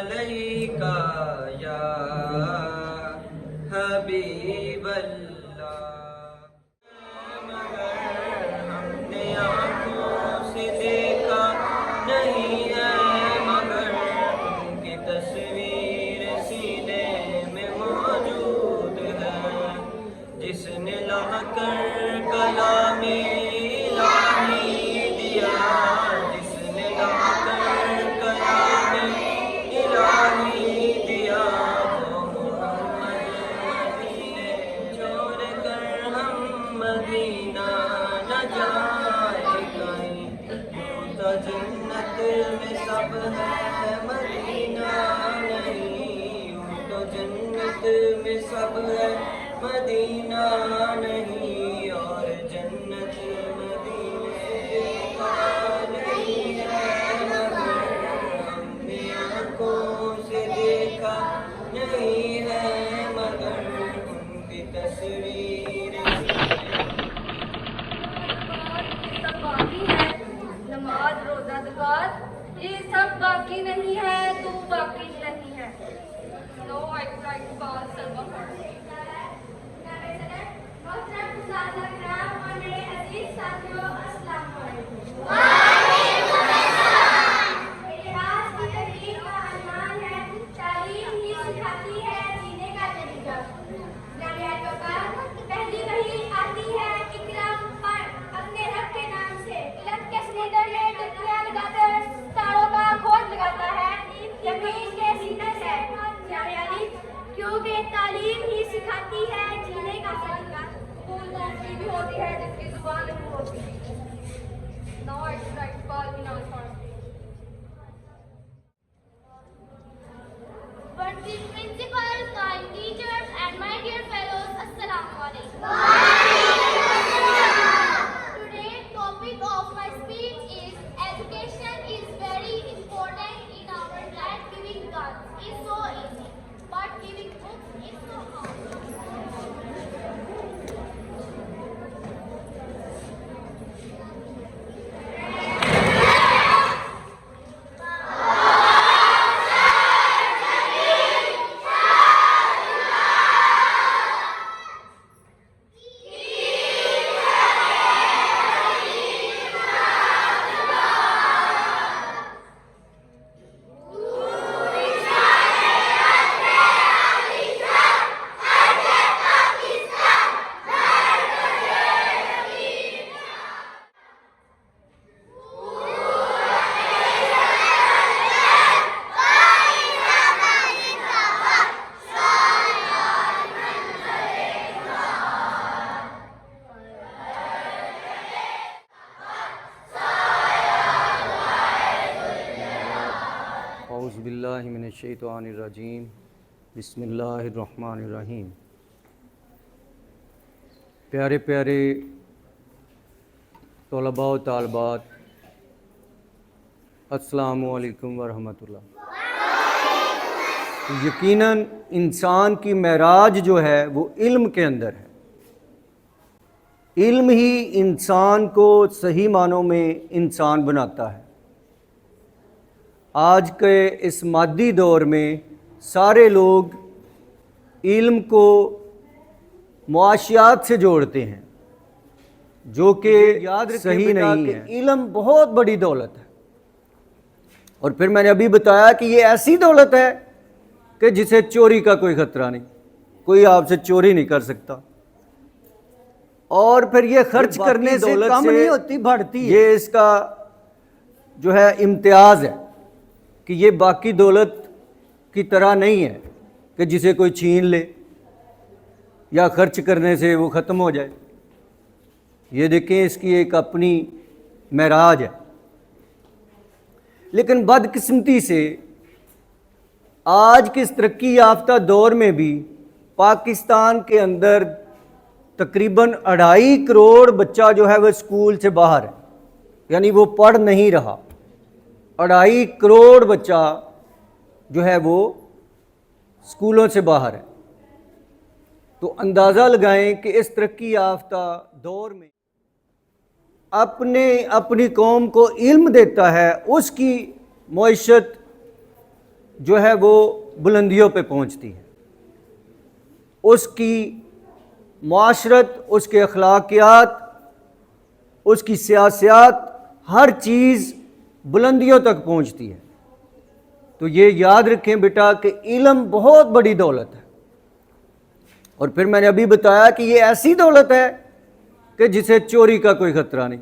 अलैका या हबीबल्लाह। मगर हमने आँखों से देखा नहीं है, मगर उनकी तस्वीर सीने में मौजूद है। जिसने लाकर कलामे इलाही दिया, जिसने लाकर कलामे इलाही दिया, वो मोहम्मद मदीने छोड़ कर हम मदीना न जाए कहीं। यूं तो जन्नत में सब है मदीना नहीं, यूं तो जन्नत में सब है मदीना नहीं, और जन्नत मदीने का नहीं है, मगर हमने आँखों से देखा नहीं है, मगर उनकी तस्वीर सब बाकी है। नमाज रोजा ज़कात ये सब बाकी नहीं है, तू बाकी नहीं है। नो आई लाइक पास सलमा साथियों, अस्सलाम वालेकुम। मेरे आज की तकरीर का अनवान है तालीम ही सिखाती है जीने का तरीका। पहली वही आती है इकरा पर अपने रब के नाम से। इल्म के समुंदर में डुबकियां लगाकर तारों का खोज लगाता है, यकीन के सीने से क्योंकि तालीम ही सिखाती है जीने का तरीका। स्कूल दूसरी भी होती है जिसकी जुबान नहीं होती। Now I should write Balminal first. But the principal, kind teachers and my dear fellows, Assalamu alaikum. Today's topic of my speech is education is very important in our life. Giving guns is so easy, but giving books is so hard. औज़ुबिल्लाहि मिनश्शैतानिर्रजीम बिस्मिल्लाहिर्रहमानिर्रहीम। प्यारे प्यारे तलबा व तालबात, अस्सलामु अलैकुम व रहमतुल्लाह। यकीनन इंसान की मेराज जो है वो इल्म के अंदर है। इल्म ही इंसान को सही मानों में इंसान बनाता है। आज के इस मादी दौर में सारे लोग इल्म को मुआशियात से जोड़ते हैं, जो कि याद सही नहीं है। इल्म बहुत बड़ी दौलत है, और फिर मैंने अभी बताया कि ये ऐसी दौलत है कि जिसे चोरी का कोई ख़तरा नहीं, कोई आपसे चोरी नहीं कर सकता। और फिर ये खर्च करने से कम नहीं होती, बढ़ती है। ये इसका जो है इम्तियाज़ है कि ये बाकी दौलत की तरह नहीं है कि जिसे कोई छीन ले या खर्च करने से वो ख़त्म हो जाए। ये देखें, इसकी एक अपनी मेराज है। लेकिन बदकिस्मती से आज के इस तरक्की याफ्ता दौर में भी पाकिस्तान के अंदर तकरीबन 2.5 करोड़ बच्चा जो है वह स्कूल से बाहर है, यानी वो पढ़ नहीं रहा। 2.5 करोड़ बच्चा जो है वो स्कूलों से बाहर है। तो अंदाज़ा लगाएं कि इस तरक्की याफ्ता दौर में अपनी कौम को इल्म देता है, उसकी मईशत जो है वो बुलंदियों पे पहुंचती है। उसकी माशरत, उसके अखलाकियात, उसकी सियासत, हर चीज़ बुलंदियों तक पहुंचती है। तो ये याद रखें बेटा कि इल्म बहुत बड़ी दौलत है। और फिर मैंने अभी बताया कि ये ऐसी दौलत है कि जिसे चोरी का कोई ख़तरा नहीं,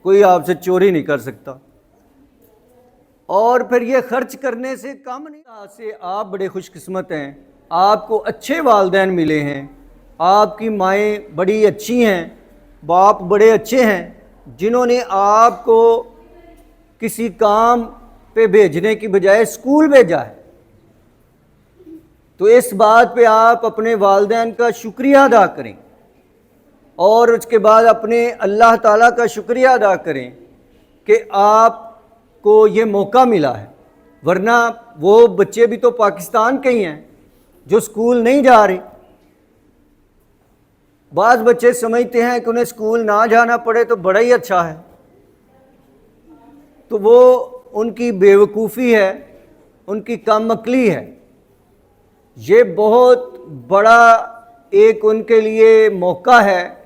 कोई आपसे चोरी नहीं कर सकता। और फिर ये खर्च करने से कम नहीं। आज से आप बड़े खुशकिस्मत हैं, आपको अच्छे वालिदैन मिले हैं, आपकी माएँ बड़ी अच्छी हैं, बाप बड़े अच्छे हैं, जिन्होंने आपको किसी काम पे भेजने की बजाय स्कूल भेजा है। तो इस बात पे आप अपने वालिदैन का शुक्रिया अदा करें और उसके बाद अपने अल्लाह ताला का शुक्रिया अदा करें कि आपको ये मौका मिला है। वरना वो बच्चे भी तो पाकिस्तान के ही हैं जो स्कूल नहीं जा रहे। बाज़ बच्चे समझते हैं कि उन्हें स्कूल ना जाना पड़े तो बड़ा ही अच्छा है, तो वो उनकी बेवकूफ़ी है, उनकी कमअक्ली है। ये बहुत बड़ा एक उनके लिए मौका है,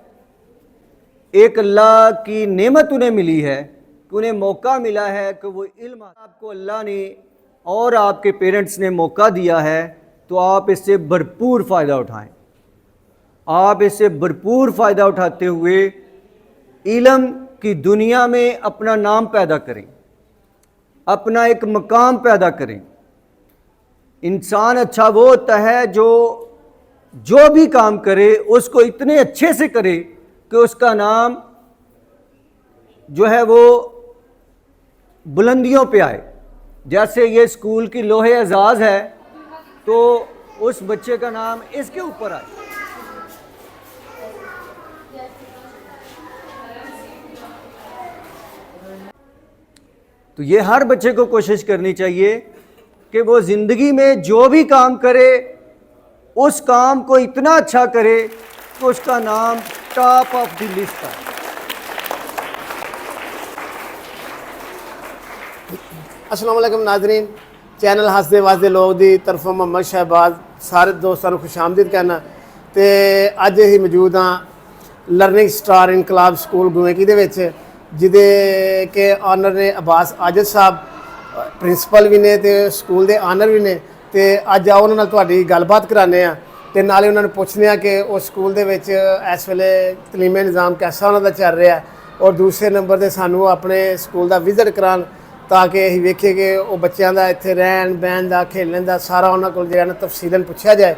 एक अल्लाह की नेमत उन्हें मिली है कि उन्हें मौका मिला है कि वो इल्म आपको अल्लाह ने और आपके पेरेंट्स ने मौका दिया है, तो आप इससे भरपूर फ़ायदा उठाएं। आप इससे भरपूर फ़ायदा उठाते हुए इल्म की दुनिया में अपना नाम पैदा करें, अपना एक मकाम पैदा करें। इंसान अच्छा वो होता है जो भी काम करे उसको इतने अच्छे से करे कि उसका नाम जो है वो बुलंदियों पे आए। जैसे ये स्कूल की लोहे एजाज है तो उस बच्चे का नाम इसके ऊपर आए। तो ये हर बच्चे को कोशिश करनी चाहिए कि वो ज़िंदगी में जो भी काम करे उस काम को इतना अच्छा करे कि उसका नाम टॉप ऑफ द लिस्ट है। अस्सलाम वालेकुम नाज़रीन, चैनल हसदे वासदे लोग दी तरफों मोहम्मद शहबाज सारे दोस्तों को खुशामदीद कहना। तो अज ही मौजूद हाँ लर्निंग स्टार इनकलाब स्कूल गुवेकी दे विच, जिहदे के ऑनर ने अब्बास आजिद साहब, प्रिंसीपल भी ने ते स्कूल दे ऑनर भी ने। तो अज आओ उन्हां नाल तुहाडी गलबात कराने आ ते नाले उन्हां नूं पुछदे आ कि उस स्कूल दे विच इस वेले तलीमी निज़ाम कैसा उन्हां दा चल रहा है, और दूसरे नंबर ते सानूं अपने स्कूल दा विजिट करान ताकि असीं वेखीए कि वो बच्चों का इत्थे रहन बहन का खेलने का सारा उन्हां कोल जिहड़ा ना तफसीलन पुछया जाए।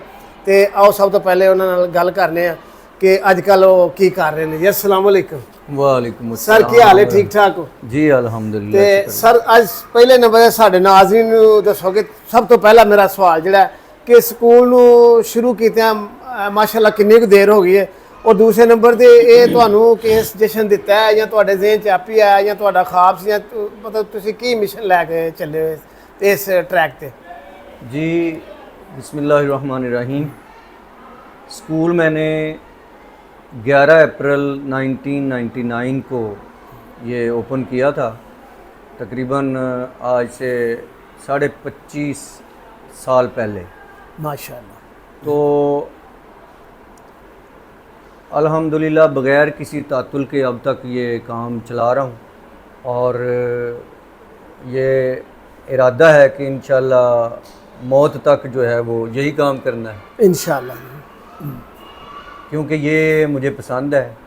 तो आओ सब तो पहले उन्हां नाल गल करने आ कि अजकल वो की कर रहे हैं जी। अस्सलाम वालेकुम। वालेकुम सर, की हाल है? ठीक ठाक हो जी अल्हम्दुलिल्लाह। ते सर अज पहले नंबर साढ़े नाज़रीन नूं दसो कि सब तो पहला मेरा सवाल जिहड़ा कि स्कूल नूं शुरू कीतियां माशाअल्लाह किन्नी कुछ देर हो गई है, और दूसरे नंबर ते ये तुहानूं किस जशन दिता है या तुहाडे ज़हन च आपी आया या तुहाडा ख्वाब सी, या मतलब तुसीं की मिशन लैके चले हो इस ट्रैक ते? जी बिस्मिल्लाहिर्रहमानिर्रहीम। स्कूल मैंने 11 अप्रैल 1999 को ये ओपन किया था। तकरीबन आज से 25.5 साल पहले। माशाअल्लाह। तो अल्हम्दुलिल्लाह बग़ैर किसी तातुल के अब तक ये काम चला रहा हूँ, और ये इरादा है कि इंशाअल्लाह मौत तक जो है वो यही काम करना है इंशाअल्लाह, क्योंकि ये मुझे पसंद है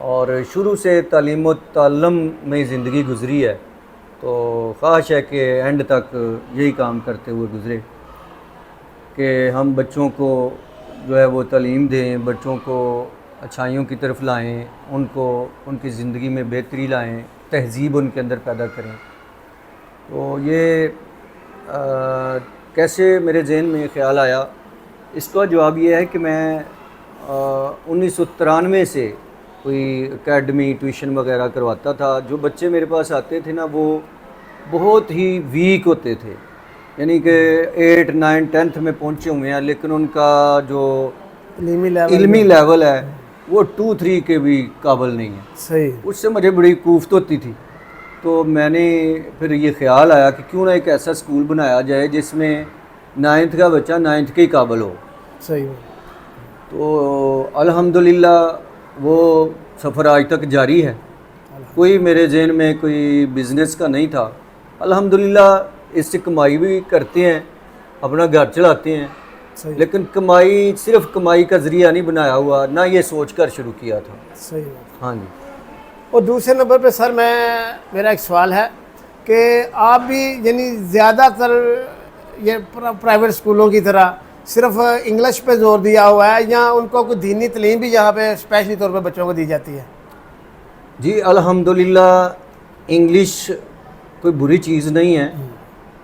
और शुरू से तालीम व ताल्लुम में ज़िंदगी गुज़री है। तो ख्वाहिश है कि एंड तक यही काम करते हुए गुज़रे कि हम बच्चों को जो है वो तालीम दें, बच्चों को अच्छाइयों की तरफ लाएं, उनको उनकी ज़िंदगी में बेहतरी लाएं, तहज़ीब उनके अंदर पैदा करें। तो ये कैसे मेरे जहन में ख़्याल आया, इसका जवाब ये है कि मैं 1993 से कोई एकेडमी ट्यूशन वगैरह करवाता था। जो बच्चे मेरे पास आते थे ना वो बहुत ही वीक होते थे, यानी कि 8, 9, 10th में पहुंचे हुए हैं, लेकिन उनका जो इल्मी लेवल है वो 2, 3 के भी काबिल नहीं है। सही। उससे मुझे बड़ी कूफत होती थी तो मैंने फिर ये ख्याल आया कि क्यों ना एक ऐसा स्कूल बनाया जाए जिसमें 9th का बच्चा 9th के ही काबिल हो। सही है। तो अल्हम्दुलिल्लाह वो सफ़र आज तक जारी है। कोई मेरे जहन में कोई बिज़नेस का नहीं था। अल्हम्दुलिल्लाह इससे कमाई भी करते हैं, अपना घर चलाते हैं, सही लेकिन कमाई सिर्फ कमाई का ज़रिया नहीं बनाया हुआ, ना ये सोच कर शुरू किया था। सही है। हाँ जी। और दूसरे नंबर पे सर मेरा एक सवाल है कि आप भी यानी ज़्यादातर ये प्राइवेट स्कूलों की तरह सिर्फ इंग्लिश पे जोर दिया हुआ है या उनको कोई दीनी तालीम भी यहाँ पे स्पेशली तौर पे बच्चों को दी जाती है? जी अल्हम्दुलिल्लाह इंग्लिश कोई बुरी चीज़ नहीं है,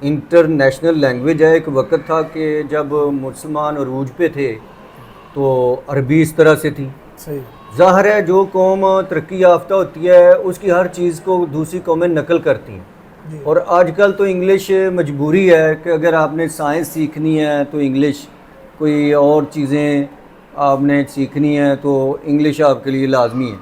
इंटरनेशनल लैंग्वेज है। एक वक्त था कि जब मुसलमान अरूज पे थे तो अरबी इस तरह से थी। सही। ज़ाहिर है जो कौम तरक्की याफ्ता होती है उसकी हर चीज़ को दूसरी कौमें नकल करती हैं, और आजकल तो इंग्लिश मजबूरी है कि अगर आपने साइंस सीखनी है तो इंग्लिश, कोई और चीज़ें आपने सीखनी है तो इंग्लिश आपके लिए लाजमी है।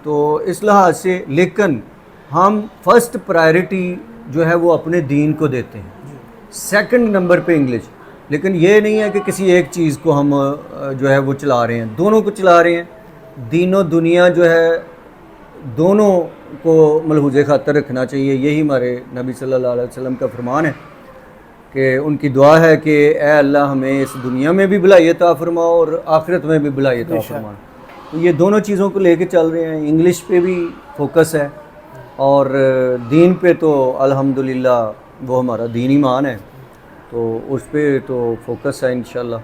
तो इस लिहाज से लेकिन हम फर्स्ट प्रायोरिटी जो है वो अपने दीन को देते हैं, सेकंड नंबर पे इंग्लिश। लेकिन ये नहीं है कि किसी एक चीज़ को हम जो है वो चला रहे हैं, दोनों को चला रहे हैं। दीनों दुनिया जो है दोनों को मलहूज़े खातर रखना चाहिए। यही हमारे नबी सल्लल्लाहु अलैहि वसल्लम का फरमान है कि उनकी दुआ है कि ए अल्लाह हमें इस दुनिया में भी भलाई अता फरमा और आखिरत में भी भलाई अता फरमा। तो ये दोनों चीज़ों को लेके चल रहे हैं। इंग्लिश पे भी फोकस है और दीन पे तो अल्हम्दुलिल्लाह वो हमारा दीन ईमान है, तो उस पे तो फोकस है इंशाल्लाह।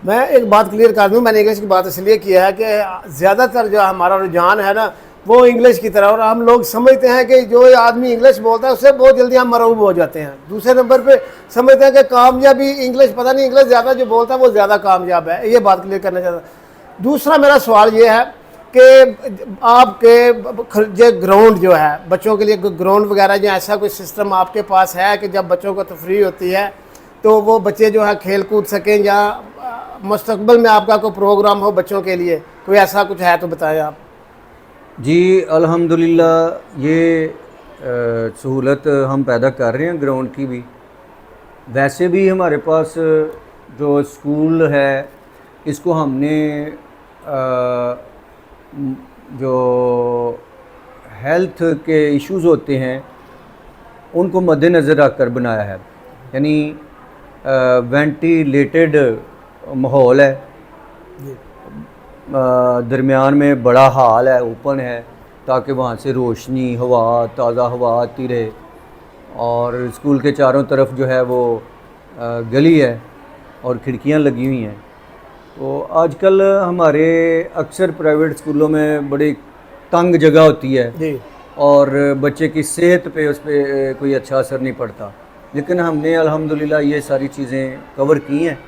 मैं एक बात क्लियर कर दूं, मैंने इंग्लिश की बात इसलिए किया है कि ज़्यादातर जो हमारा रुझान है ना वो इंग्लिश की तरह, और हम लोग समझते हैं कि जो आदमी इंग्लिश बोलता है उससे बहुत जल्दी हम मरऊब हो जाते हैं। दूसरे नंबर पे समझते हैं कि कामयाबी इंग्लिश, पता नहीं इंग्लिश ज़्यादा जो बोलता है वो ज़्यादा कामयाब है। ये बात क्लियर करना चाहता। दूसरा मेरा सवाल ये है कि आपके जो ग्राउंड जो है बच्चों के लिए, ग्राउंड वगैरह जो ऐसा कोई सिस्टम आपके पास है कि जब बच्चों को तफरी होती है तो वो बच्चे जो है खेल कूद सकें, या मुस्तकबिल में आपका कोई प्रोग्राम हो बच्चों के लिए, कोई ऐसा कुछ है तो बताएं आप। जी अल्हम्दुलिल्लाह ये सहूलत हम पैदा कर रहे हैं ग्राउंड की भी। वैसे भी हमारे पास जो स्कूल है इसको हमने जो हेल्थ के इश्यूज़ होते हैं उनको मद्देनज़र रखकर बनाया है, यानी वेंटिलेटेड माहौल है, दरमियान में बड़ा हाल है, ओपन है, ताकि वहाँ से रोशनी, हवा, ताज़ा हवा आती रहे। और स्कूल के चारों तरफ जो है वो गली है और खिड़कियाँ लगी हुई हैं। तो आजकल हमारे अक्सर प्राइवेट स्कूलों में बड़ी तंग जगह होती है जी, और बच्चे की सेहत पे उस पर कोई अच्छा असर नहीं पड़ता। लेकिन हमने अल्हम्दुलिल्लाह ये सारी चीज़ें कवर की हैं,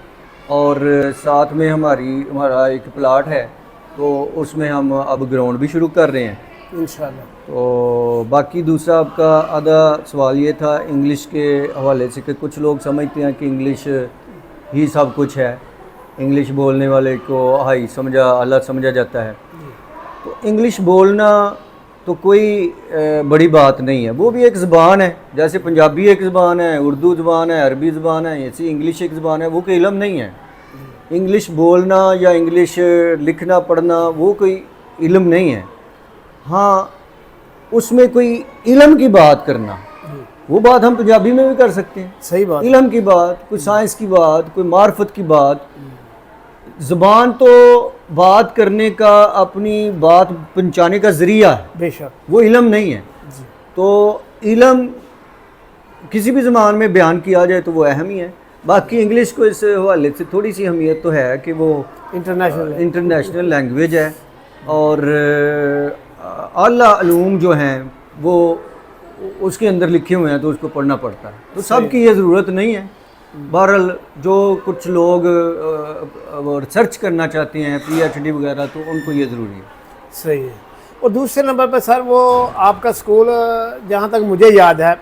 और साथ में हमारा एक प्लाट है तो उसमें हम अब ग्राउंड भी शुरू कर रहे हैं इंशाल्लाह। तो बाकी दूसरा आपका आधा सवाल ये था इंग्लिश के हवाले से कि कुछ लोग समझते हैं कि इंग्लिश ही सब कुछ है, इंग्लिश बोलने वाले को हाई समझा, अल्लाह समझा जाता है। तो इंग्लिश बोलना तो कोई बड़ी बात नहीं है, वो भी एक ज़बान है। जैसे पंजाबी एक ज़बान है, उर्दू ज़बान है, अरबी ज़बान है, ऐसी इंग्लिश एक ज़बान है। वो कोई इल्म नहीं है। इंग्लिश बोलना या इंग्लिश लिखना पढ़ना वो कोई इल्म नहीं है। हाँ, उसमें कोई इल्म की बात करना, वो बात हम पंजाबी में भी कर सकते हैं। सही बात। इल्म की बात, कोई साइंस की बात, कोई मार्फत की बात। ज़बान तो बात करने का, अपनी बात पहुंचाने का ज़रिया है, बेशक, वो इल्म नहीं है। तो इल्म किसी भी ज़बान में बयान किया जाए तो वो अहम ही है। बाकी इंग्लिश को इस हवाले से थोड़ी सी अहमियत तो है कि वो इंटरनेशनल लैंग्वेज है, और आला अलूम जो हैं वो उसके अंदर लिखे हुए हैं तो उसको पढ़ना पड़ता है। तो सब की ये ज़रूरत नहीं है। बहरहाल जो कुछ लोग रिसर्च करना चाहते हैं, PhD वगैरह, तो उनको ये ज़रूरी है। सही है। और दूसरे नंबर पर सर वो आपका स्कूल जहाँ तक मुझे याद है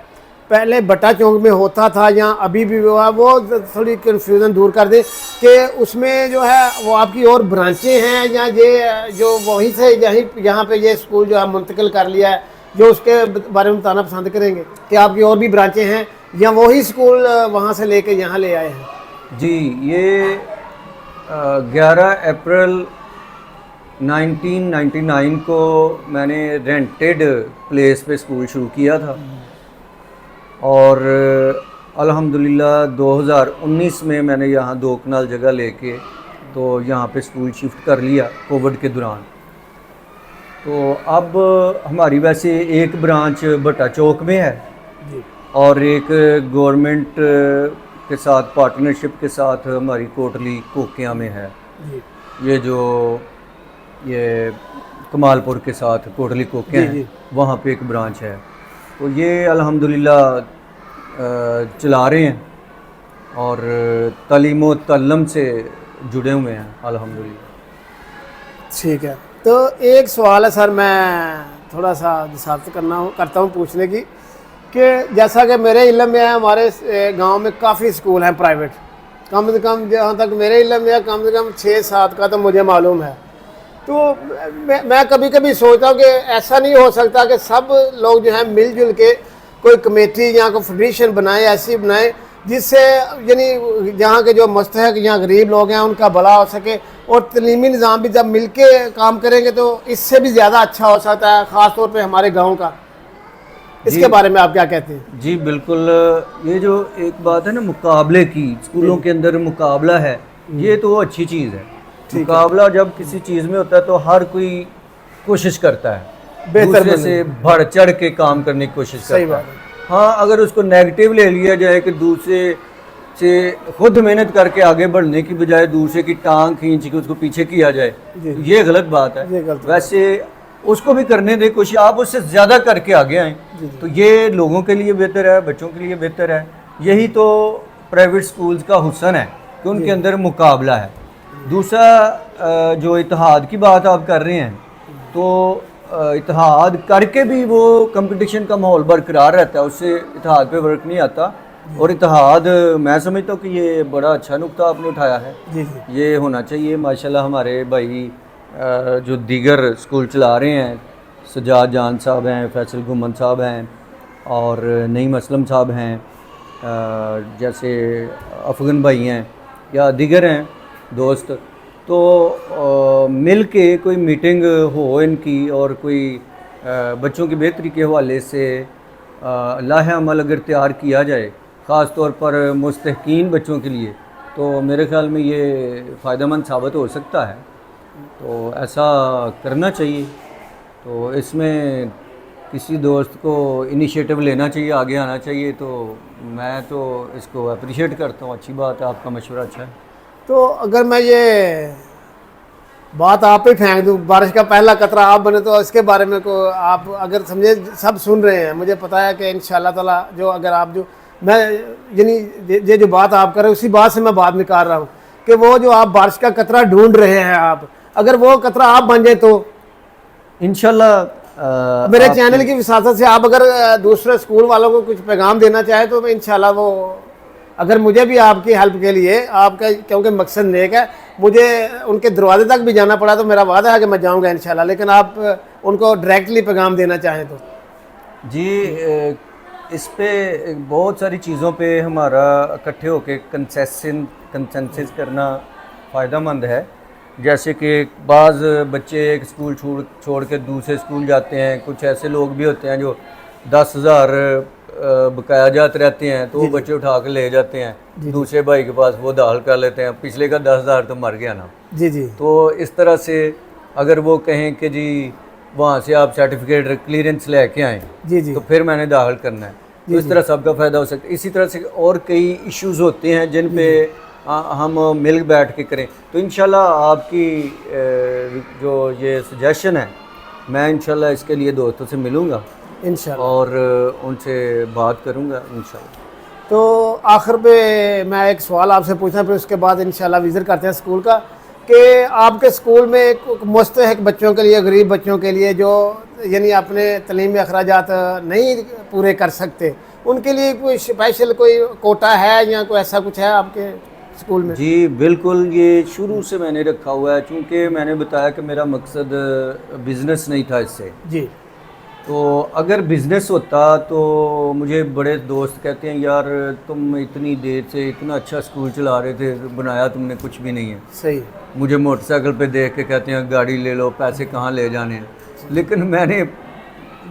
पहले बट्टा चौक में होता था, या अभी भी हुआ, वो थोड़ी कन्फ्यूज़न दूर कर दे कि उसमें जो है वो आपकी और ब्रांचें हैं, या ये जो वहीं से यहाँ पे ये स्कूल जो है मुंतकिल कर लिया है, जो उसके बारे में बताना पसंद करेंगे कि आपकी और भी ब्रांचें हैं या वही स्कूल वहाँ से लेके यहाँ ले आए हैं? जी, ये 11 अप्रैल 1999 को मैंने रेंटेड प्लेस पे स्कूल शुरू किया था और अल्हम्दुलिल्लाह 2019 में मैंने यहाँ 2 कनाल जगह लेके तो यहाँ पे स्कूल शिफ्ट कर लिया कोविड के दौरान। तो अब हमारी वैसे एक ब्रांच भट्टा चौक में है जी और एक गवर्नमेंट के साथ पार्टनरशिप के साथ हमारी कोटली कोकिया में है। जी ये कमालपुर के साथ कोटली कोकिया है, वहाँ पे एक ब्रांच है। तो ये अल्हम्दुलिल्लाह चला रहे हैं और तालीम व तअल्लुम से जुड़े हुए हैं अल्हम्दुलिल्लाह। ठीक है। तो एक सवाल है सर, मैं थोड़ा सा जसारत करता हूँ पूछने की कि जैसा कि मेरे इल्म में है, हमारे गांव में काफ़ी स्कूल हैं प्राइवेट, कम से कम जहाँ तक मेरे इल्म में है कम से कम 6-7 का तो मुझे मालूम है। तो मैं कभी कभी सोचता हूँ कि ऐसा नहीं हो सकता कि सब लोग जो हैं मिलजुल के कोई कमेटी या कोई फेडरेशन बनाए, ऐसी बनाए जिससे यानी जहाँ के जो मुस्तहक या गरीब लोग हैं उनका भला हो सके और तलीमी निज़ाम भी जब मिल के काम करेंगे तो इससे भी ज़्यादा अच्छा हो सकता है, ख़ास तौर पे हमारे गांव का। इसके बारे में आप क्या कहते हैं? जी बिल्कुल, ये जो एक बात है ना मुकाबले की, स्कूलों के अंदर मुकाबला है, ये तो अच्छी चीज़ है। मुकाबला जब किसी चीज़ में होता है तो हर कोई कोशिश करता है दूसरे से बढ़ चढ़ के काम करने की कोशिश करता है। हाँ, अगर उसको नेगेटिव ले लिया जाए कि दूसरे से खुद मेहनत करके आगे बढ़ने की बजाय दूसरे की टांग खींच के उसको पीछे किया जाए, ये गलत बात है। वैसे उसको भी करने दे कोशिश, आप उससे ज़्यादा करके आगे आएँ तो ये लोगों के लिए बेहतर है, बच्चों के लिए बेहतर है। यही तो प्राइवेट स्कूल्स का हुस्न है कि उनके अंदर मुकाबला है। दूसरा जो इत्तेहाद की बात आप कर रहे हैं, तो इत्तेहाद करके भी वो कंपटीशन का माहौल बरकरार रहता है, उससे इत्तेहाद पे वर्क नहीं आता। और इत्तेहाद मैं समझता हूँ कि ये बड़ा अच्छा नुक्ता आपने उठाया है। ये होना चाहिए। माशाल्लाह हमारे भाई जो दीगर स्कूल चला रहे हैं, सजाद जान साहब हैं, फैसल गुमन साहब हैं और नईम असलम साहब हैं, जैसे अफगन भाई हैं या दीगर हैं दोस्त, तो मिल के कोई मीटिंग हो इनकी और कोई बच्चों की बेहतरी के हवाले से लाहे अमल अगर तैयार किया जाए, ख़ास तौर पर मुस्तहकीन बच्चों के लिए, तो मेरे ख़्याल में ये फ़ायदेमंद साबित हो सकता है। तो ऐसा करना चाहिए। तो इसमें किसी दोस्त को इनिशिएटिव लेना चाहिए, आगे आना चाहिए। तो मैं तो इसको अप्रिशिएट करता हूँ, अच्छी बात है, आपका मशवरा अच्छा है। तो अगर मैं ये बात आप ही फेंक दूँ, बारिश का पहला कतरा आप बने, तो इसके बारे में को आप अगर समझे, सब सुन रहे हैं, मुझे पता है कि इंशाल्लाह ताला जो अगर आप जो मैं यानी ये जो बात आप कर रहे हैं उसी बात से मैं बात निकाल रहा हूँ कि वो जो आप बारिश का कतरा ढूंढ रहे हैं, आप अगर वो कतरा आप बन जाए तो इंशाल्लाह मेरे चैनल की विसासत से आप अगर दूसरे स्कूल वालों को कुछ पैगाम देना चाहे तो इंशाल्लाह वो, अगर मुझे भी आपकी हेल्प के लिए आपका, क्योंकि मकसद नेक है, मुझे उनके दरवाजे तक भी जाना पड़ा तो मेरा वादा है कि मैं जाऊंगा इंशाल्लाह। लेकिन आप उनको डायरेक्टली पैगाम देना चाहें तो? जी, इस पे बहुत सारी चीज़ों पे हमारा इकट्ठे होकर कंसेंसस करना फ़ायदेमंद है। जैसे कि बाज़ बच्चे एक स्कूल छोड़ के दूसरे स्कूल जाते हैं, कुछ ऐसे लोग भी होते हैं जो 10,000 बकाया जाते रहते हैं, तो वो बच्चे उठा के ले जाते हैं दूसरे भाई के पास, वो दाखिल कर लेते हैं, पिछले का 10,000 तो मर गया ना। जी। तो इस तरह से अगर वो कहें कि जी वहाँ से आप सर्टिफिकेट क्लियरेंस लेके आएँ, तो फिर मैंने दाखिल करना है, तो इस तरह सबका फ़ायदा हो सकता है। इसी तरह से और कई इश्यूज़ होते हैं जिन पे हम मिल बैठ के करें। तो इंशाल्लाह आपकी जो ये सजेशन है, मैं इंशाल्लाह इसके लिए दोस्तों से मिलूँगा इंशाल्लाह और उनसे बात करूँगा इंशाल्लाह। तो आखिर पे मैं एक सवाल आपसे पूछना, फिर उसके बाद इंशाल्लाह विज़िट करते हैं स्कूल का, कि आपके स्कूल में मुस्तहक बच्चों के लिए, गरीब बच्चों के लिए जो यानी अपने तलीमी अखराजात नहीं पूरे कर सकते, उनके लिए कोई स्पेशल कोई कोटा है या कोई ऐसा कुछ है आपके स्कूल में? जी बिल्कुल, ये शुरू से मैंने रखा हुआ है, चूँकि मैंने बताया कि मेरा मकसद बिज़नेस नहीं था इससे। जी। तो अगर बिज़नेस होता तो मुझे बड़े दोस्त कहते हैं यार तुम इतनी देर से इतना अच्छा स्कूल चला रहे थे, बनाया तुमने कुछ भी नहीं है। सही। मुझे मोटरसाइकिल पे देख के कहते हैं गाड़ी ले लो, पैसे कहाँ ले जाने हैं। लेकिन मैंने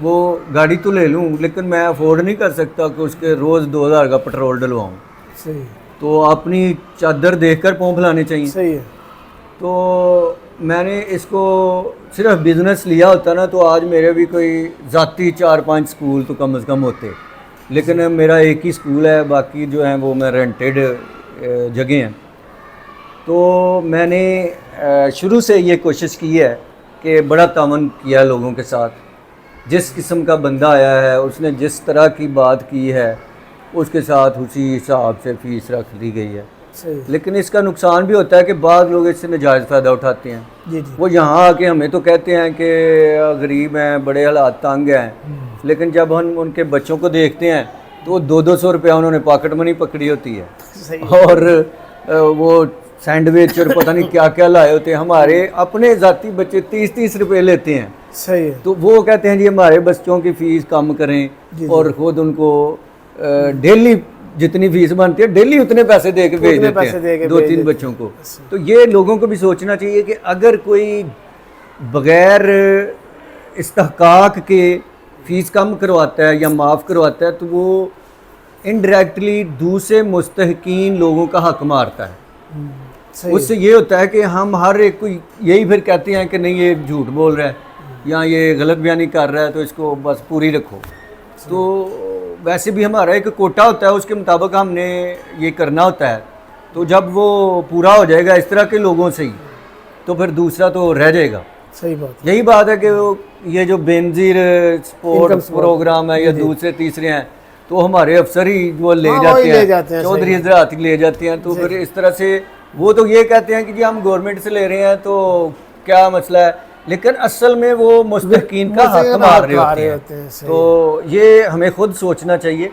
वो गाड़ी तो ले लूँ, लेकिन मैं अफोर्ड नहीं कर सकता कि उसके रोज़ 2000 का पेट्रोल डलवाऊँ। सही। तो अपनी चादर देखकर पाँव फैलाने चाहिए। सही है। तो मैंने इसको सिर्फ बिज़नेस लिया होता ना तो आज मेरे भी कोई ज़ाती 4-5 स्कूल तो कम से कम होते, लेकिन मेरा एक ही स्कूल है, बाकी जो हैं वो मैं रेंटेड जगह हैं। तो मैंने शुरू से ये कोशिश की है कि बड़ा तावन किया लोगों के साथ। जिस किस्म का बंदा आया है उसने जिस तरह की बात की है उसके साथ उसी हिसाब से फ़ीस रख दी गई है। सही। लेकिन इसका नुकसान भी होता है कि बाद लोग इससे नाजायज़ फ़ायदा उठाते हैं। जी जी। वो यहाँ आके हमें तो कहते हैं कि गरीब हैं, बड़े हालात तंग हैं, लेकिन जब हम उनके बच्चों को देखते हैं तो 200-200 रुपया उन्होंने पॉकेट मनी पकड़ी होती है। सही। और वो सैंडविच और पता नहीं क्या क्या लाए होते हैं। हमारे अपने ज़ाती बच्चे 30-30 रुपये लेते हैं। सही है। तो वो कहते हैं जी हमारे बच्चों की फ़ीस कम करें और ख़ुद उनको डेली जितनी फीस बनती है डेली उतने पैसे दे के भेज देते हैं 2-3 बच्चों को। तो ये लोगों को भी सोचना चाहिए कि अगर कोई बग़ैर इस्तेहकाक के फ़ीस कम करवाता है या माफ़ करवाता है तो वो इनडायरेक्टली दूसरे मुस्तहकीन लोगों का हक मारता है। सही। उससे ये होता है कि हम हर एक को यही फिर कहते हैं कि नहीं ये झूठ बोल रहा है या ये गलत बयानी कर रहा है तो इसको बस पूरी रखो। तो वैसे भी हमारा एक कोटा होता है, उसके मुताबिक हमने ये करना होता है। तो जब वो पूरा हो जाएगा इस तरह के लोगों से ही तो फिर दूसरा तो रह जाएगा। सही बात। यही बात है कि वो ये जो बेनजीर स्पोर्ट्स प्रोग्राम है या दूसरे तीसरे हैं तो हमारे अफसर ही वो ले जाते हैं, चौधरी हजरात ले जाते हैं। तो फिर इस तरह से वो तो ये कहते हैं कि जी हम गवर्नमेंट से ले रहे हैं तो क्या मसला है, लेकिन असल में वो मुस्तहकीन का हक मार रहे होते हैं। तो ये हमें खुद सोचना चाहिए।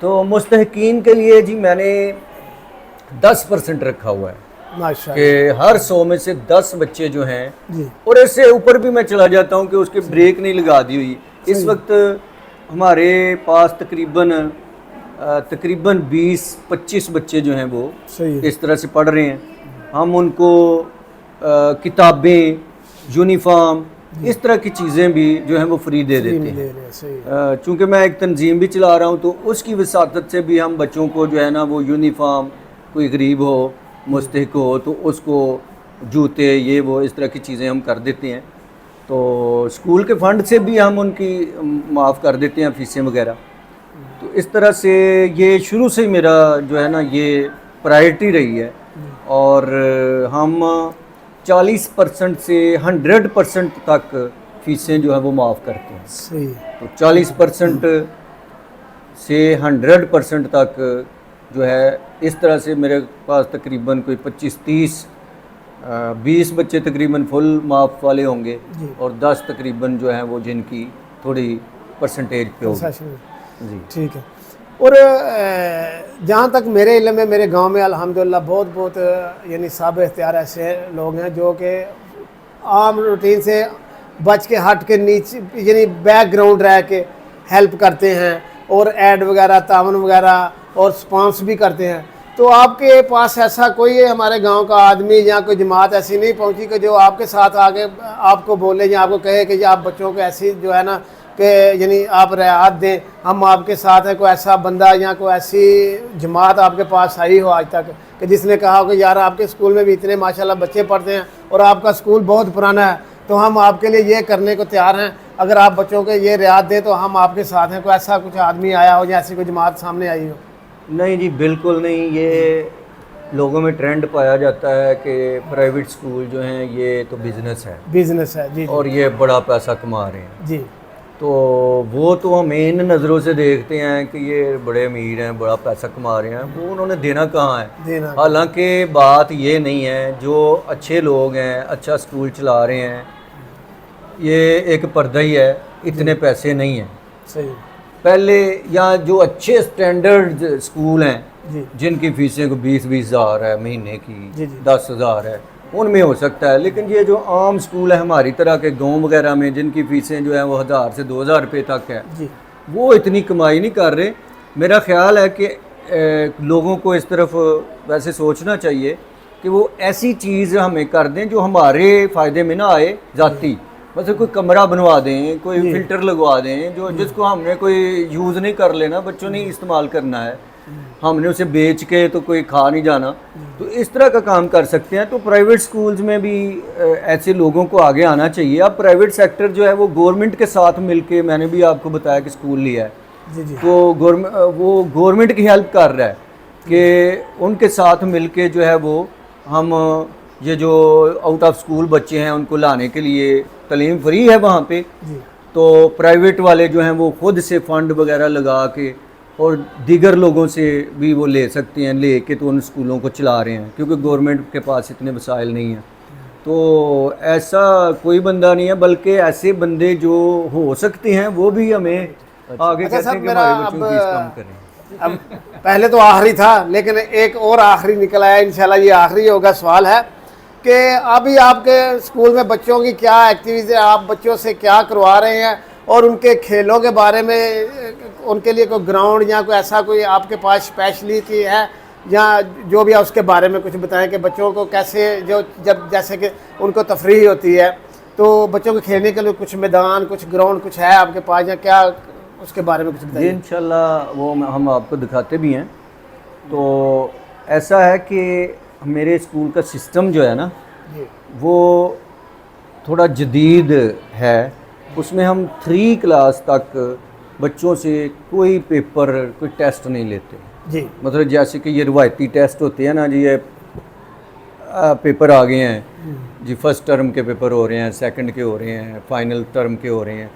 तो मुस्तहकीन के लिए जी मैंने 10% रखा हुआ है कि हर 100 में से 10 बच्चे जो हैं जी। और इससे ऊपर भी मैं चला जाता हूँ कि उसके ब्रेक नहीं लगा दी हुई। इस वक्त हमारे पास तकरीबन 20-25 बच्चे जो हैं वो इस तरह से पढ़ रहे हैं। हम उनको किताबें, यूनिफॉर्म, इस तरह की चीज़ें भी जो हैं वो फ्री दे देते हैं। चूँकि मैं एक तंजीम भी चला रहा हूँ तो उसकी वसातत से भी हम बच्चों को जो है ना वो यूनिफॉर्म, कोई गरीब हो, मुस्तहिक हो तो उसको जूते ये वो इस तरह की चीज़ें हम कर देते हैं। तो स्कूल के फंड से भी हम उनकी माफ़ कर देते हैं फ़ीसें वगैरह। तो इस तरह से ये शुरू से ही मेरा जो है ना ये प्रायोरिटी रही है। और हम 40% से 100% तक फ़ीसें जो है वो माफ़ करते हैं। सही। तो 40% से 100% तक जो है इस तरह से मेरे पास तकरीबन कोई 25-30-20 बच्चे तकरीबन फुल माफ वाले होंगे और 10 तकरीबन जो हैं वो जिनकी थोड़ी परसेंटेज पे होगी। जी ठीक है। और जहाँ तक मेरे इल्म में मेरे गांव में अल्हम्दुलिल्लाह बहुत यानी साब इख्तियार ऐसे लोग हैं जो कि आम रूटीन से बच के हट के नीचे यानी बैकग्राउंड रह के हेल्प करते हैं और ऐड वगैरह तावन वगैरह और स्पॉन्स भी करते हैं। तो आपके पास ऐसा कोई हमारे गांव का आदमी या कोई जमात ऐसी नहीं पहुंची कि जो आपके साथ आके आपको बोले या आपको कहे कि आप बच्चों को ऐसी जो है ना कि यानी आप रियायत दें, हम आपके साथ हैं? कोई ऐसा बंदा या कोई ऐसी जमात आपके पास आई हो आज तक कि जिसने कहा हो कि यार आपके स्कूल में भी इतने माशाल्लाह बच्चे पढ़ते हैं और आपका स्कूल बहुत पुराना है तो हम आपके लिए ये करने को तैयार हैं, अगर आप बच्चों के ये रियायत दें तो हम आपके साथ हैं? कोई ऐसा कुछ आदमी आया हो या ऐसी कोई जमात सामने आई हो? नहीं जी, बिल्कुल नहीं। ये लोगों में ट्रेंड पाया जाता है कि प्राइवेट स्कूल जो हैं ये तो बिज़नेस है जी और ये बड़ा पैसा कमा रहे हैं जी। तो वो तो हम इन नज़रों से देखते हैं कि ये बड़े अमीर हैं, बड़ा पैसा कमा रहे हैं, वो उन्होंने देना कहाँ है। हालांकि बात ये नहीं है, जो अच्छे लोग हैं, अच्छा स्कूल चला रहे हैं, ये एक पर्दा ही है, इतने पैसे नहीं हैं। सही। पहले या जो अच्छे स्टैंडर्ड स्कूल हैं जिनकी फ़ीसें को 20-20 हज़ार है महीने की, 10,000 है, उनमें हो सकता है, लेकिन ये जो आम स्कूल है हमारी तरह के गांव वगैरह में जिनकी फ़ीसें जो हैं वो 1000 से 2000 रुपये तक है, जी वो इतनी कमाई नहीं कर रहे। मेरा ख्याल है कि लोगों को इस तरफ वैसे सोचना चाहिए कि वो ऐसी चीज़ हमें कर दें जो हमारे फ़ायदे में ना आए ज़ाती। मतलब कोई कमरा बनवा दें, कोई फ़िल्टर लगवा दें जो जिसको हमने कोई यूज़ नहीं कर लेना, बच्चों ने इस्तेमाल करना है, हमने उसे बेच के तो कोई खा नहीं जाना। तो इस तरह का काम कर सकते हैं। तो प्राइवेट स्कूल्स में भी ऐसे लोगों को आगे आना चाहिए। अब प्राइवेट सेक्टर जो है वो गवर्नमेंट के साथ मिलके, मैंने भी आपको बताया कि स्कूल लिया है, जी जी तो वो गवर्नमेंट की हेल्प कर रहा है कि उनके साथ मिलके जो है वो हम ये जो आउट ऑफ स्कूल बच्चे हैं उनको लाने के लिए तालीम फ्री है वहाँ पे। जी तो प्राइवेट वाले जो हैं वो खुद से फंड वगैरह लगा के और दीगर लोगों से भी वो ले सकते हैं, ले के तो उन स्कूलों को चला रहे हैं, क्योंकि गवर्नमेंट के पास इतने वसाइल नहीं हैं। तो ऐसा कोई बंदा नहीं है, बल्कि ऐसे बंदे जो हो सकते हैं वो भी हमें आगे अच्छा कहते सर, हैं कि मेरा हमारे बच्चों की फीस कम करें। अब पहले तो आखिरी था, लेकिन एक और आखिरी निकल आया, इंशाल्लाह ये आखिरी होगा। सवाल है कि अभी आपके स्कूल में बच्चों की क्या एक्टिविटीज़ है, आप बच्चों से क्या करवा रहे हैं, और उनके खेलों के बारे में उनके लिए कोई ग्राउंड या कोई ऐसा कोई आपके पास स्पेशलिटी है या जो भी है उसके बारे में कुछ बताएं कि बच्चों को कैसे, जो जब जैसे कि उनको तफरीह होती है तो बच्चों के खेलने के लिए कुछ मैदान, कुछ ग्राउंड कुछ है आपके पास या क्या, उसके बारे में कुछ जी बताइए। इंशाल्लाह वो हम आपको दिखाते भी हैं। तो ऐसा है कि मेरे स्कूल का सिस्टम जो है ना जी वो थोड़ा जदीद है। उसमें हम 3 क्लास तक बच्चों से कोई पेपर, कोई टेस्ट नहीं लेते। जी मतलब जैसे कि ये रिवायती टेस्ट होते हैं ना जी, ये पेपर आ गए हैं जी, फर्स्ट टर्म के पेपर हो रहे हैं, सेकंड के हो रहे हैं, फाइनल टर्म के हो रहे हैं,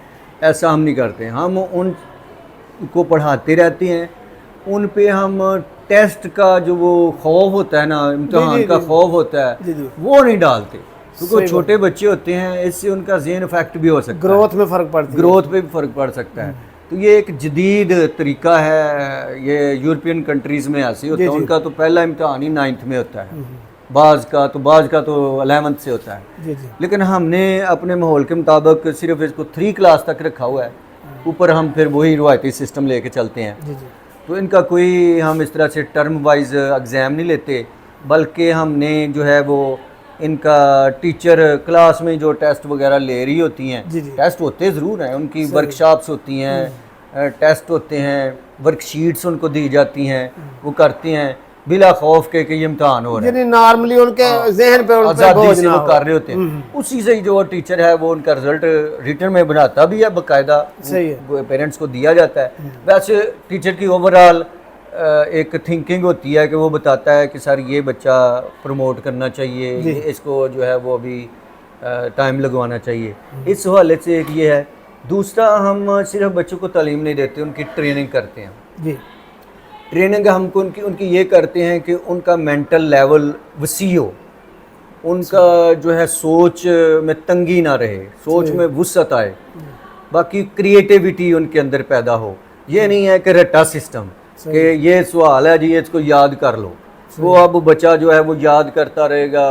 ऐसा हम नहीं करते। हम उनको पढ़ाते रहते हैं, उन पे हम टेस्ट का जो वो खौफ होता है ना, इम्तिहान का खौफ होता जी, है, जी। वो नहीं डालते, क्योंकि वो सही छोटे बच्चे होते हैं, इससे उनका ज़हन इफेक्ट भी हो सकता है, ग्रोथ में फ़र्क पड़ती है। ग्रोथ पे भी फ़र्क पड़ सकता है। तो ये एक जदीद तरीका है, ये यूरोपियन कंट्रीज़ में ऐसे होता है। उनका तो पहला इम्तिहान ही 9th में होता है, बाज़ का तो 11th से होता है। जी जी लेकिन हमने अपने माहौल के मुताबिक सिर्फ इसको 3 क्लास तक रखा हुआ है, ऊपर हम फिर वही रिवायती सिस्टम लेके चलते हैं। जी जी तो इनका कोई हम इस तरह से टर्म वाइज एग्ज़ाम नहीं लेते, बल्कि हमने जो है वो इनका टीचर क्लास में जो टेस्ट वगैरह ले रही होती हैं, जी, जी। टेस्ट होते ज़रूर हैं, उनकी वर्कशॉप्स होती हैं, टेस्ट होते हैं, वर्कशीट्स उनको दी जाती हैं, वो करते हैं बिला खौफ के कि ये इम्तहान हो रहा है, यानी नॉर्मली उनके जहन पे उन पे आज़ादी बोझ से ना वो हो। कर रहे होते हैं। उसी से ही जो टीचर है वो उनका रिजल्ट रिटर्न में बनाता भी है, बाकायदा सही है। पेरेंट्स को दिया जाता है। वैसे टीचर की ओवरऑल एक थिंकिंग होती है कि वो बताता है कि सर ये बच्चा प्रमोट करना चाहिए, ये इसको जो है वो अभी टाइम लगवाना चाहिए। इस हवाले से एक ये है। दूसरा, हम सिर्फ बच्चों को तालीम नहीं देते, उनकी ट्रेनिंग करते हैं। जी ट्रेनिंग हमको उनकी ये करते हैं कि उनका मेंटल लेवल वसी हो, उनका जो है सोच में तंगी ना रहे, सोच में वुसअत आए, बाकी क्रिएटिविटी उनके अंदर पैदा हो। ये नहीं है कि रट्टा सिस्टम कि ये सवाल है जी इसको याद कर लो, वो अब बच्चा जो है वो याद करता रहेगा,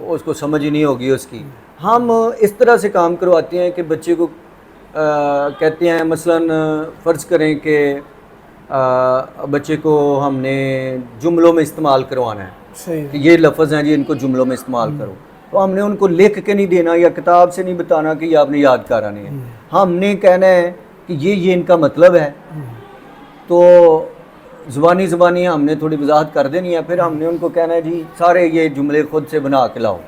उसको समझ ही नहीं होगी उसकी। हम इस तरह से काम करवाते हैं कि बच्चे को कहते हैं, मसलन फ़र्ज़ करें कि बच्चे को हमने जुमलों में इस्तेमाल करवाना है सही है। कि ये लफ्ज़ हैं जी, इनको जुमलों में इस्तेमाल करो, तो हमने उनको लिख के नहीं देना या किताब से नहीं बताना कि ये आपने याद कराने हैं। हमने कहना है कि ये इनका मतलब है, तो ज़ुबानी हमने थोड़ी वजाहत कर देनी है, फिर हमने उनको कहना है जी सारे ये जुमले खुद से बना के लाओ।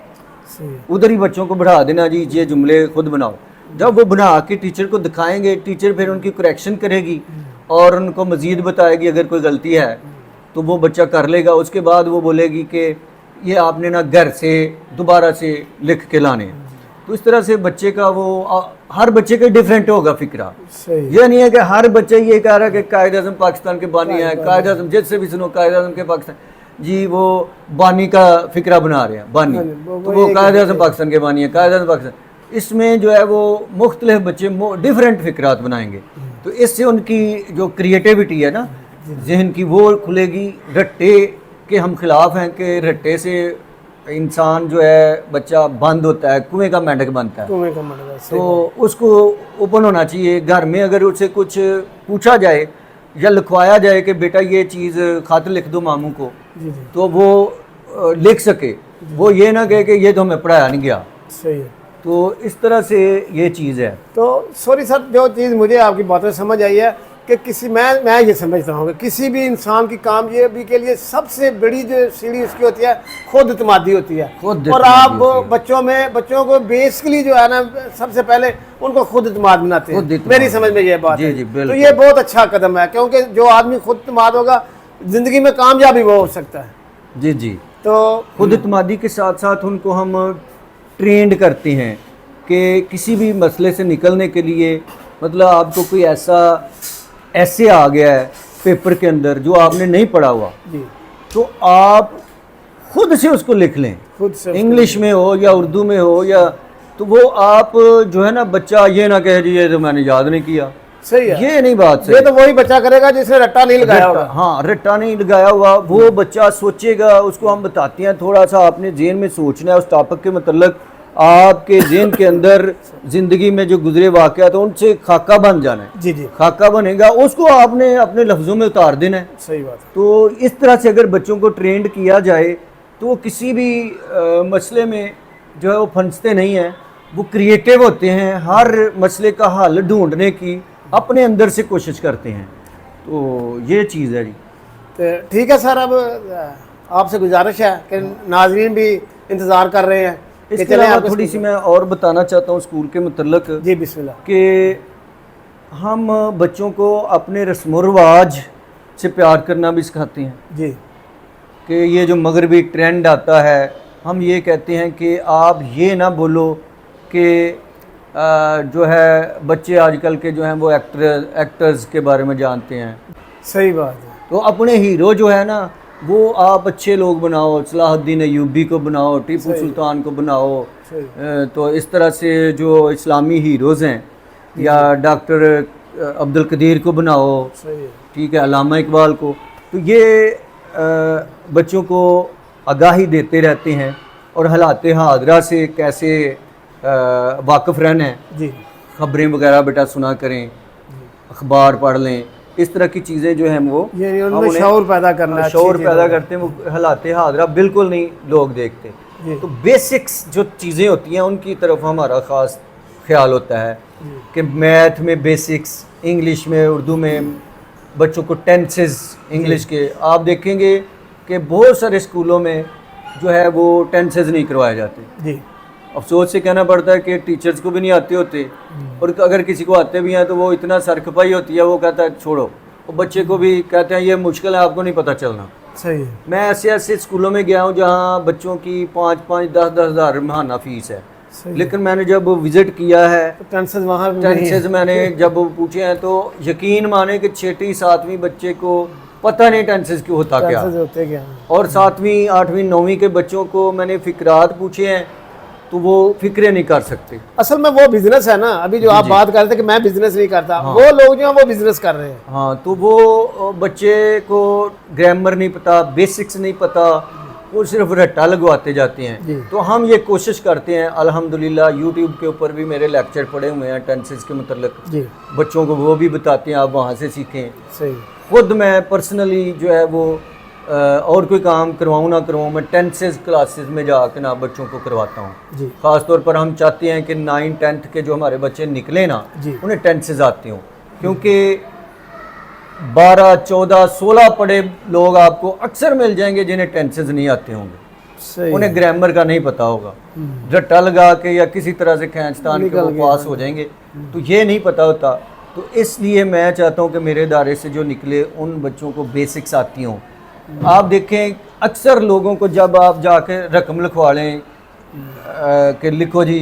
सही है। उधर ही बच्चों को बढ़ा देना जी ये जुमले खुद बनाओ। जब वो बना के टीचर को दिखाएंगे, टीचर फिर उनकी करेक्शन करेगी और उनको मज़ीद बताएगी, अगर कोई गलती है तो वो बच्चा कर लेगा। उसके बाद वो बोलेगी कि ये आपने ना घर से दोबारा से लिख के लाने हैं। तो इस तरह से बच्चे का वो हर बच्चे का डिफरेंट होगा फिक्रा। सही ये नहीं है कि हर बच्चा ये कह रहा है कि कायद आज़म पाकिस्तान के बानी है, कायद आज़म जिससे भी सुनो कायद आज़म के पाकिस्तान जी, वो बानी का फिक्रा बना रहे हैं, बानी तो वो कायद आज़म पाकिस्तान के बानी है, कायद आज़म पाकिस्तान। इसमें जो है वो मुख्तलिफ बच्चे डिफरेंट फिक्रात बनाएंगे, तो इससे उनकी जो क्रिएटिविटी है ना जहन की, वो खुलेगी। रट्टे के हम खिलाफ हैं कि रट्टे से इंसान जो है बच्चा बंद होता है, कुएं का मेंढक बनता है, कुएं का मर्द है, सही तो उसको ओपन होना चाहिए। घर में अगर उससे कुछ पूछा जाए या लिखवाया जाए कि बेटा ये चीज़ खत लिख दो मामू को, जी जी तो वो लिख सके, वो ये ना कहे कि ये तो हमें पढ़ाया नहीं गया। सही है। तो इस तरह से ये चीज़ है। तो सॉरी सर, जो चीज़ मुझे आपकी बातें समझ आई है कि किसी मैं ये समझता हूँ कि किसी भी इंसान की कामयाबी के लिए सबसे बड़ी जो सीढ़ी उसकी होती है खुद इत्मीदी होती है। खुद और इत्मीदी आप होती है। बच्चों को बेसिकली जो है ना, सबसे पहले उनको खुद इत्मीद बनाते खुद हैं। इत्मीद। मेरी समझ में ये बात जी, है। जी, तो बिल्कुल। ये बहुत अच्छा कदम है, क्योंकि जो आदमी खुद इत्मीद होगा जिंदगी में कामयाबी वो हो सकता है। जी जी। तो खुद इत्मीदी के साथ साथ उनको हम ट्रेंड करते हैं कि किसी भी मसले से निकलने के लिए, मतलब आपको कोई ऐसे आ गया है पेपर के अंदर जो आपने नहीं पढ़ा हुआ, जी तो आप खुद से उसको लिख लें, खुद से इंग्लिश में हो या उर्दू में हो, या तो वो आप जो है ना, बच्चा ये ना कहे जी ये तो मैंने याद नहीं किया, सही है। ये नहीं बात सही। ये तो वही बच्चा करेगा जिसने रट्टा नहीं लगाया होगा। हाँ, रट्टा नहीं लगाया हुआ वो बच्चा सोचेगा। उसको हम बताते हैं थोड़ा सा आपने जेहन में सोचना है उस टॉपिक के मतलब, आपके जेहन के अंदर ज़िंदगी में जो गुजरे वाक़या तो उनसे खाका बन जाना है। जी जी खाका बनेगा, उसको आपने अपने लफ्ज़ों में उतार देना है। सही बात है। तो इस तरह से अगर बच्चों को ट्रेंड किया जाए तो वो किसी भी मसले में जो है वो फंसते नहीं हैं, वो क्रिएटिव होते हैं, हर मसले का हल ढूंढने की अपने अंदर से कोशिश करते हैं। तो ये चीज़ है जी। तो ठीक है सर, अब आपसे गुजारिश है कि नाजरीन भी इंतज़ार कर रहे हैं कि इसके चलें अलावा आपके थोड़ी सी स्कूल मैं और बताना चाहता हूँ स्कूल के मतलब में। जी बिस्मिल्लाह। कि हम बच्चों को अपने रस्म व रिवाज से प्यार करना भी सिखाते हैं। जी कि ये जो मगरबी ट्रेंड आता है, हम ये कहते हैं कि आप ये ना बोलो कि जो है बच्चे आजकल के जो हैं वो एक्टर्स के बारे में जानते हैं, सही बात है। तो अपने हीरो जो है ना वो आप अच्छे लोग बनाओ, सलाहुद्दीन अयूबी को बनाओ, टीपू सुल्तान को बनाओ। सही। तो इस तरह से जो इस्लामी हीरोज़ हैं, या डॉक्टर अब्दुल कदीर को बनाओ, सही है। ठीक है, अल्लामा इकबाल को। तो ये बच्चों को आगाही देते रहते हैं और हालात हादरा से कैसे वाकिफ़ रहना है। जी ख़बरें वगैरह बेटा सुना करें, अखबार पढ़ लें, इस तरह की चीज़ें जो हैं वो ये हम उनमें उन्हें शऊर पैदा करना, शऊर अच्छी पैदा चीज़ है। करते हैं। वो हालात हादरा बिल्कुल नहीं लोग देखते। जी तो बेसिक्स जो चीज़ें होती हैं उनकी तरफ हमारा ख़ास ख्याल होता है कि मैथ में बेसिक्स, इंग्लिश में, उर्दू में बच्चों को टेंसेस इंग्लिश के, आप देखेंगे कि बहुत सारे स्कूलों में जो है वो टेंसेस नहीं करवाए जाते। जी अफसोस से कहना पड़ता है कि टीचर्स को भी नहीं आते होते, और अगर किसी को आते भी हैं तो वो इतना सरखपाई होती है, वो कहता है छोड़ो। वो बच्चे को भी कहते हैं ये मुश्किल है, आपको नहीं पता चलना। सही है। मैं ऐसे ऐसे स्कूलों में गया हूँ जहाँ बच्चों की 5-5, 10-10 हज़ार महाना फीस है, सही लेकिन मैंने जब विज़िट किया है, तो टेंसेस वहाँ नहीं टेंसेस मैंने जब पूछे हैं तो यकीन माने कि 6वीं 7वीं बच्चे को पता नहीं टेंसेस की होता क्या। टेंसेस होते क्या हैं। और 7वीं 8वीं 9वीं के बच्चों को मैंने फ़िक्रात पूछे हैं तो वो फिक्रे नहीं कर सकते। असल में वो बिजनेस है ना, अभी जो आप बात कर रहे थे कि मैं बिजनेस नहीं करता, वो लोग जो हैं वो बिजनेस कर रहे हैं। हाँ, तो वो बच्चे को ग्रामर नहीं पता, बेसिक्स नहीं पता, वो सिर्फ रट्टा लगवाते जाते हैं। जी। तो हम ये कोशिश करते हैं, अल्हम्दुलिल्लाह यूट्यूब के ऊपर भी मेरे लेक्चर पड़े हुए हैं टेंसेस के मतलब, जी बच्चों को वो भी बताते हैं, आप वहाँ से सीखें। सही। खुद मैं पर्सनली जो है वो और कोई काम करवाऊँ ना करवाऊँ, मैं टेंसेस क्लासेस में जाकर ना बच्चों को करवाता हूँ। जी ख़ास तौर पर हम चाहते हैं कि 9, 10th के जो हमारे बच्चे निकले ना, जी। उन्हें टेंसेस आते हों, क्योंकि 12, 14, 16 पढ़े लोग आपको अक्सर मिल जाएंगे जिन्हें टेंसेस नहीं आते होंगे, सही। उन्हें ग्रामर का नहीं पता होगा, रट्टा लगा के या किसी तरह से खींचतान के वो पास हो जाएंगे, तो ये नहीं पता होता। तो इसलिए मैं चाहता हूँ कि मेरे इदारे से जो निकले उन बच्चों को बेसिक्स आती हों। आप देखें अक्सर लोगों को जब आप जाके रकम लिखवा लें कि लिखो जी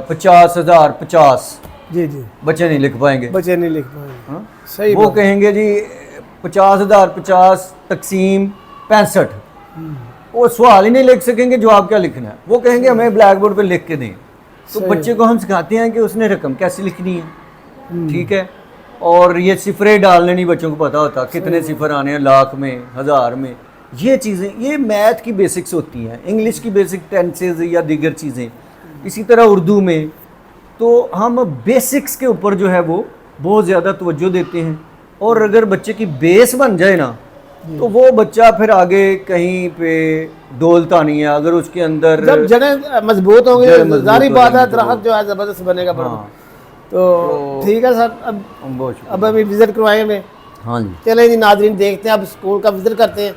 50,000 50, जी जी बच्चे नहीं लिख पाएंगे। बच्चे नहीं लिख पाएंगे। हाँ? सही वो बात। कहेंगे जी 50,000 50 तकसीम 65, वो सवाल ही नहीं लिख सकेंगे, जवाब क्या लिखना है। वो कहेंगे हमें ब्लैक बोर्ड पे लिख के दें। तो सही। बच्चे को हम सिखाते हैं कि उसने रकम कैसे लिखनी है, ठीक है, और ये सिफरे डालने नहीं बच्चों को पता होता, कितने सिफर आने हैं, लाख में, हज़ार में, ये चीज़ें, ये मैथ की बेसिक्स होती हैं, इंग्लिश की बेसिक टेंसेज या दीगर चीज़ें, इसी तरह उर्दू में। तो हम बेसिक्स के ऊपर जो है वो बहुत ज़्यादा तवज्जो देते हैं, और अगर बच्चे की बेस बन जाए ना तो वो बच्चा फिर आगे कहीं पे डोलता नहीं है। अगर उसके अंदर जब जड़ें मजबूत होंगी, जड़ें मजबूत जारी बात है, होंगी तो- दरख्त जो है ज़बरदस्त बनेगा। हाँ। तो ठीक है सर, अब बहुत शुक्रिया। अब अभी विजिट करवाएंगे। हाँ जी। चले जी नाजरीन, देखते हैं अब स्कूल का विजिट करते हैं।